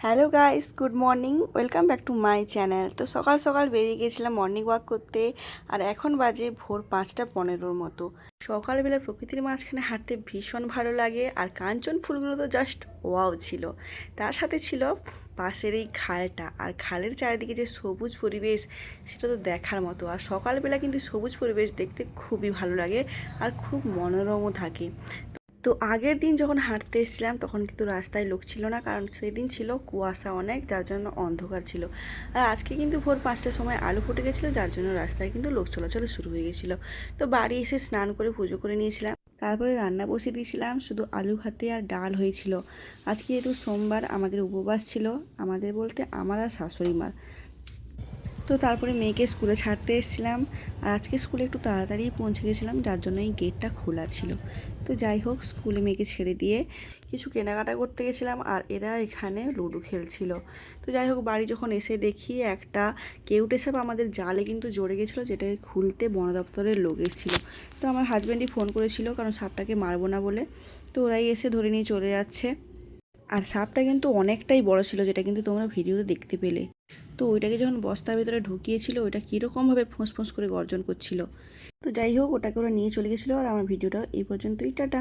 Hello guys, good morning, welcome back to my channel. তো সকাল সকাল বেরিয়ে গিয়েছিলাম মর্নিং ওয়াক করতে। আর এখন বাজে ভোর 5:15 মতো। সকালবেলা প্রকৃতির মাঝখানে হাঁটতে ভীষণ ভালো লাগে। আর কাঞ্চন ফুলগুলো তো জাস্ট ওয়াও ছিল। তার সাথে ছিল পাশের এই খালটা, আর খালের চারিদিকে যে সবুজ পরিবেশ, সেটা তো দেখার মতো। আর সকালবেলা কিন্তু সবুজ পরিবেশ দেখতে খুবই ভালো লাগে আর খুব মনোরমও থাকে। তো আগের দিন যখন হাঁটতে এসেছিলাম তখন কিন্তু রাস্তায় লোক ছিল না, কারণ সেদিন ছিল কুয়াশা অনেক, যার জন্য অন্ধকার ছিল। আর আজকে কিন্তু ভোর 5টার সময় আলো ফুটে গেছিলো, যার জন্য রাস্তায় কিন্তু লোক চলাচল শুরু হয়ে গেছিলো। তো বাড়ি এসে স্নান করে পুজো করে নিয়েছিলাম, তারপরে রান্না বসিয়ে দিয়েছিলাম। শুধু আলু ভাতে আর ডাল হয়েছিল। আজকে যেহেতু সোমবার, আমাদের উপবাস ছিল। আমাদের বলতে আমার আর শাশুড়ি মার। তো তারপরে মেয়েকে স্কুলে ছাড়তে এসেছিলাম। আর আজকে স্কুলে একটু তাড়াতাড়ি পৌঁছে গেছিলাম, যার জন্য এই গেটটা খোলা ছিল। তো যাই হোক, স্কুলে মেয়েকে ছেড়ে দিয়ে কিছু কেনাকাটা করতে গেছিলাম, আর এরা এখানে লুডো খেলছিল। তো যাই হোক, বাড়ি যখন এসে দেখি একটা কেউটে সাপ আমাদের জালে কিন্তু জড়ে গেছিলো, যেটাকে খুলতে বন দপ্তরের লোক এসেছিলো। তো আমার হাজব্যান্ডই ফোন করেছিল, কারণ সাপটাকে মারবো না বলে। তো ওরাই এসে ধরে নিয়ে চলে যাচ্ছে। আর সাপটা কিন্তু অনেকটাই বড় ছিল, যেটা কিন্তু তোমরা ভিডিওতে দেখতে পেলে। তো ওইটাকে যখন বস্তার ভিতরে ঢুকিয়েছিল, ওইটা কীরকমভাবে ফোঁস ফোঁস করে গর্জন করছিল। তো যাই হোক, ওটাকে ওরা নিয়ে চলে গেছিলো। আর আমার ভিডিওটা এই পর্যন্তই, টাটা।